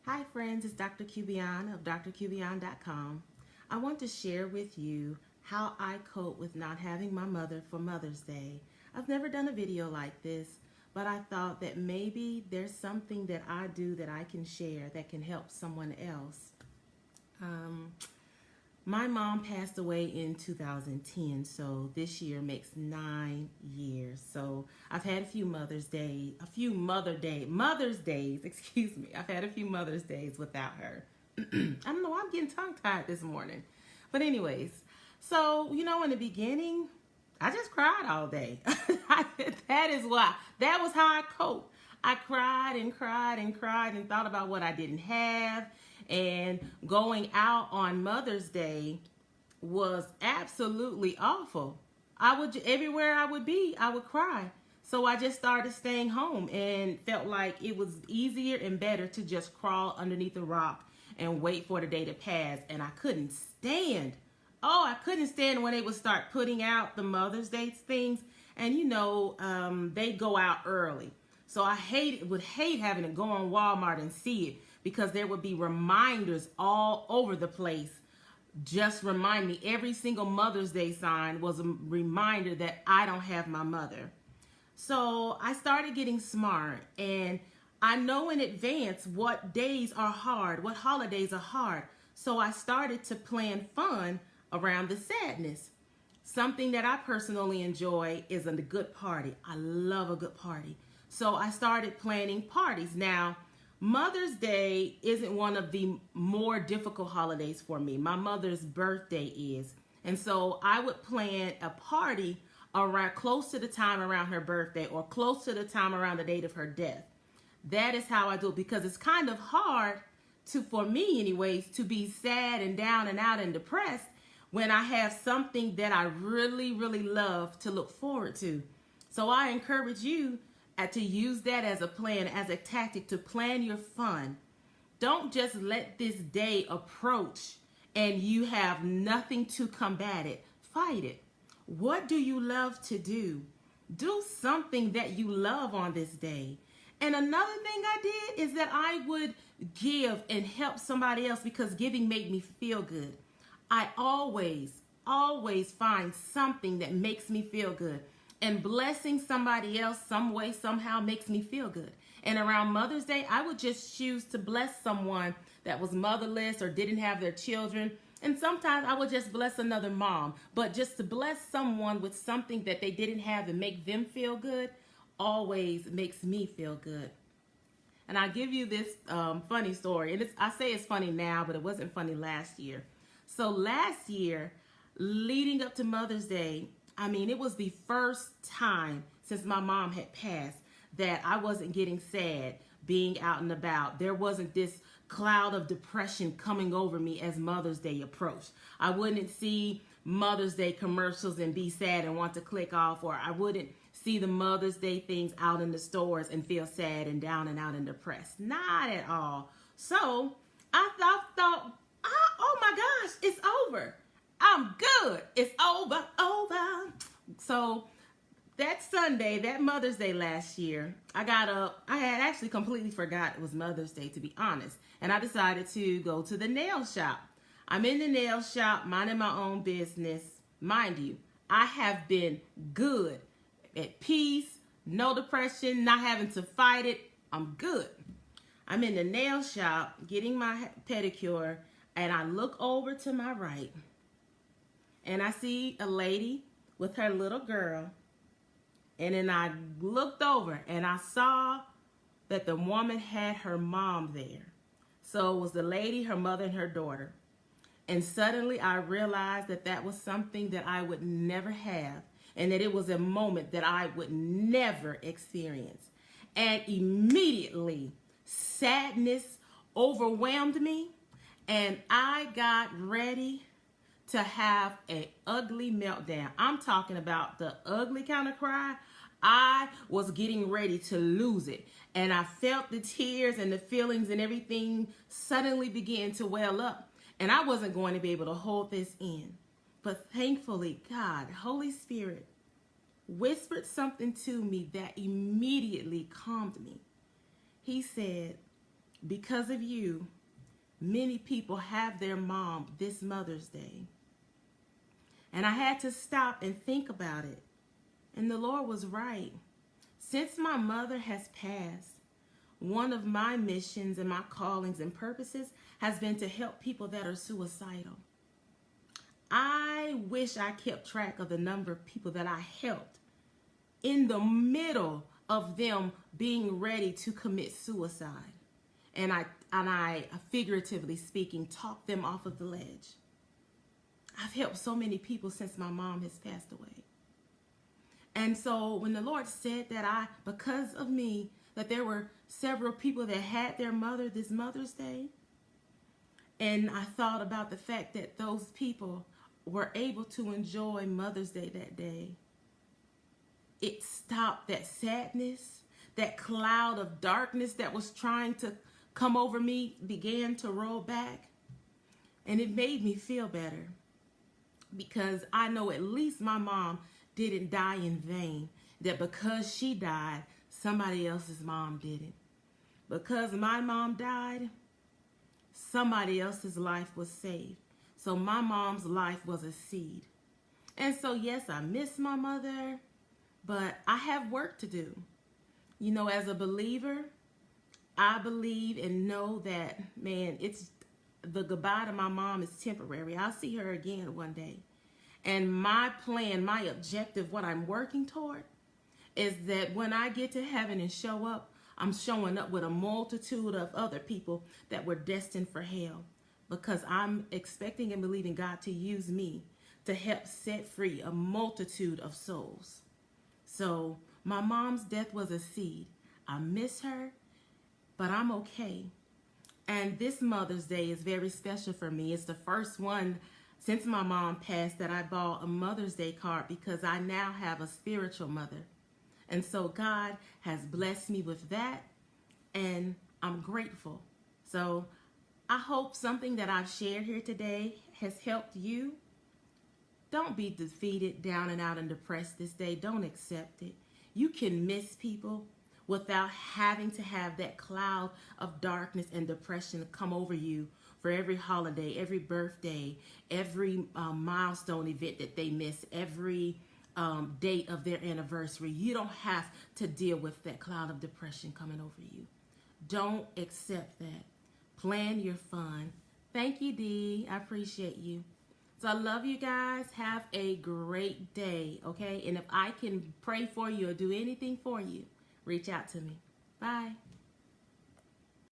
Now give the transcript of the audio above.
Hi friends, it's Dr. Cubion of drcubion.com. I want to share with you how I cope with not having my mother for Mother's Day. I've never done a video like this, but I thought that maybe there's something that I do that I can share that can help someone else. My mom passed away in 2010, so this year makes 9 years. So I've had a few Mother's Days, excuse me. I've had a few Mother's Days without her. I don't know, I'm getting tongue-tied this morning. But anyways, so, in the beginning, I just cried all day. That was how I coped. I cried and cried and cried and thought about what I didn't have. And going out on Mother's Day was absolutely awful. Everywhere I would be, I would cry. So I just started staying home and felt like it was easier and better to just crawl underneath a rock and wait for the day to pass. And I couldn't stand. I couldn't stand when they would start putting out the Mother's Day things. And they go out early. So I would hate having to go on Walmart and see it, because there would be reminders all over the place. Just remind me, every single Mother's Day sign was a reminder that I don't have my mother. So I started getting smart, and I know in advance what days are hard, what holidays are hard. So I started to plan fun around the sadness. Something that I personally enjoy is a good party. I love a good party. So I started planning parties. Now, Mother's Day isn't one of the more difficult holidays for me. My mother's birthday is. And so I would plan a party around close to the time around her birthday or close to the time around the date of her death. That is how I do it, because it's kind of hard for me anyways, to be sad and down and out and depressed when I have something that I really, really love to look forward to. So I encourage you to use that as a plan, as a tactic to plan your fun. Don't just let this day approach and you have nothing to combat it. Fight it. What do you love to do? Do something that you love on this day. And another thing I did is that I would give and help somebody else, because giving made me feel good. I always find something that makes me feel good. And blessing somebody else some way, somehow makes me feel good. And around Mother's Day, I would just choose to bless someone that was motherless or didn't have their children. And sometimes I would just bless another mom. But just to bless someone with something that they didn't have and make them feel good always makes me feel good. And I'll give you this funny story. And I say it's funny now, but it wasn't funny last year. So last year, leading up to Mother's Day, it was the first time since my mom had passed that I wasn't getting sad being out and about. There wasn't this cloud of depression coming over me as Mother's Day approached. I wouldn't see Mother's Day commercials and be sad and want to click off, or I wouldn't see the Mother's Day things out in the stores and feel sad and down and out and depressed. Not at all. So I thought, oh my gosh, it's over. I'm good. It's over. So that Sunday, that Mother's Day last year, I got up. I had actually completely forgot it was Mother's Day, to be honest. And I decided to go to the nail shop. I'm in the nail shop, minding my own business. Mind you, I have been good, at peace, no depression, not having to fight it. I'm good. I'm in the nail shop getting my pedicure, and I look over to my right, and I see a lady with her little girl. And then I looked over and I saw that the woman had her mom there. So it was the lady, her mother, and her daughter. And suddenly I realized that that was something that I would never have, and that it was a moment that I would never experience. And immediately sadness overwhelmed me, and I got ready to have an ugly meltdown. I'm talking about the ugly kind of cry. I was getting ready to lose it. And I felt the tears and the feelings and everything suddenly begin to well up. And I wasn't going to be able to hold this in. But thankfully, God, Holy Spirit, whispered something to me that immediately calmed me. He said, Because of you, many people have their mom this Mother's Day. And I had to stop and think about it. And the Lord was right. Since my mother has passed, one of my missions and my callings and purposes has been to help people that are suicidal. I wish I kept track of the number of people that I helped in the middle of them being ready to commit suicide. And I figuratively speaking, talked them off of the ledge. I've helped so many people since my mom has passed away. And so when the Lord said that because of me, that there were several people that had their mother this Mother's Day, and I thought about the fact that those people were able to enjoy Mother's Day that day, it stopped that sadness, that cloud of darkness that was trying to come over me began to roll back, and it made me feel better, because I know at least my mom didn't die in vain, that because she died, somebody else's mom didn't. Because my mom died, somebody else's life was saved. So my mom's life was a seed. And so yes, I miss my mother, but I have work to do. You know, as a believer, I believe and know that, man, it's the goodbye to my mom is temporary. I'll see her again one day. And my plan, my objective, what I'm working toward is that when I get to heaven and show up, I'm showing up with a multitude of other people that were destined for hell, because I'm expecting and believing God to use me to help set free a multitude of souls. So my mom's death was a seed. I miss her, but I'm okay. And this Mother's Day is very special for me. It's the first one since my mom passed that I bought a Mother's Day card, because I now have a spiritual mother. And so God has blessed me with that, and I'm grateful. So I hope something that I've shared here today has helped you. Don't be defeated, down and out, and depressed this day. Don't accept it. You can miss people without having to have that cloud of darkness and depression come over you for every holiday, every birthday, every milestone event that they miss, every date of their anniversary. You don't have to deal with that cloud of depression coming over you. Don't accept that. Plan your fun. Thank you, Dee. I appreciate you. So I love you guys. Have a great day, okay? And if I can pray for you or do anything for you, reach out to me. Bye.